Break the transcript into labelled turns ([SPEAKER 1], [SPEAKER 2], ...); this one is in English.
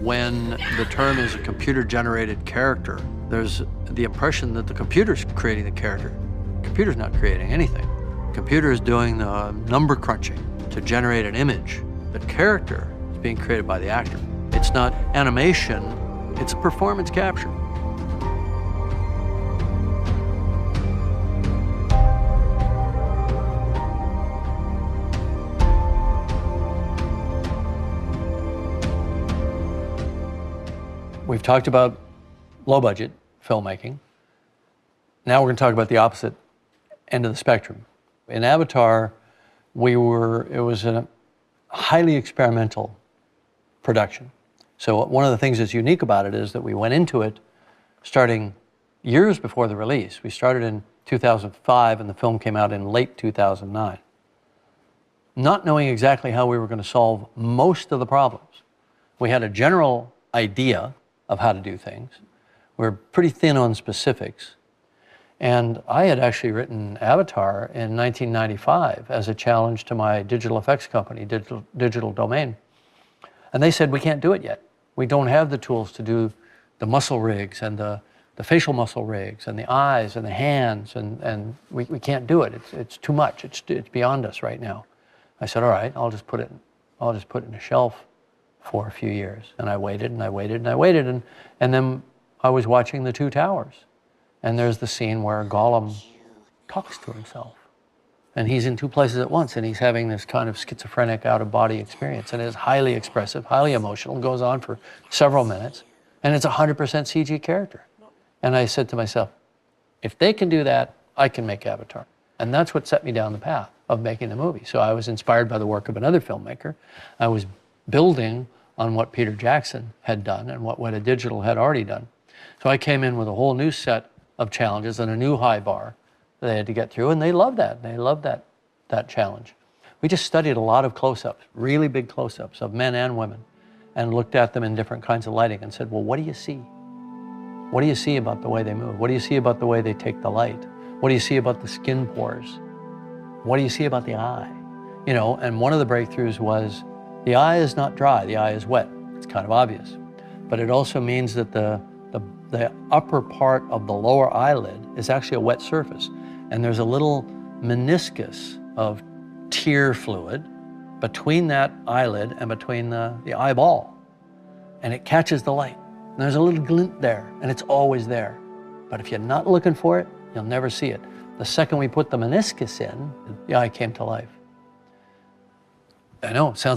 [SPEAKER 1] When the term is a computer-generated character, there's the impression that the computer's creating the character. The computer's not creating anything. The computer is doing the number crunching to generate an image. The character is being created by the actor. It's not animation, it's a performance capture. We've talked about low-budget filmmaking. Now we're going to talk about the opposite end of the spectrum. In Avatar, it was a highly experimental production. So one of the things that's unique about it is that we went into it starting years before the release. We started in 2005 and the film came out in late 2009. Not knowing exactly how we were going to solve most of the problems. We had a general idea of how to do things. We're pretty thin on specifics. And I had actually written Avatar in 1995 as a challenge to my digital effects company, Digital Domain. And they said, we can't do it yet. We don't have the tools to do the muscle rigs and the facial muscle rigs and the eyes and the hands, and we can't do it. It's too much. It's beyond us right now. I said, all right, I'll just put it in a shelf for a few years. And I waited and I waited and I waited, and then I was watching The Two Towers. And there's the scene where Gollum talks to himself. And he's in two places at once, and he's having this kind of schizophrenic out-of-body experience. And it's highly expressive, highly emotional, goes on for several minutes, and it's 100% CG character. And I said to myself, if they can do that, I can make Avatar. And that's what set me down the path of making the movie. So I was inspired by the work of another filmmaker. I was building on what Peter Jackson had done and what Weta Digital had already done. So I came in with a whole new set of challenges and a new high bar that they had to get through, and they loved that. They loved that challenge. We just studied a lot of close-ups, really big close-ups of men and women, and looked at them in different kinds of lighting and said, well, what do you see? What do you see about the way they move? What do you see about the way they take the light? What do you see about the skin pores? What do you see about the eye? You know, and one of the breakthroughs was the eye is not dry, the eye is wet. It's kind of obvious. But it also means that the upper part of the lower eyelid is actually a wet surface. And there's a little meniscus of tear fluid between that eyelid and between the eyeball. And it catches the light. And there's a little glint there, and it's always there. But if you're not looking for it, you'll never see it. The second we put the meniscus in, the eye came to life. I know, it sounds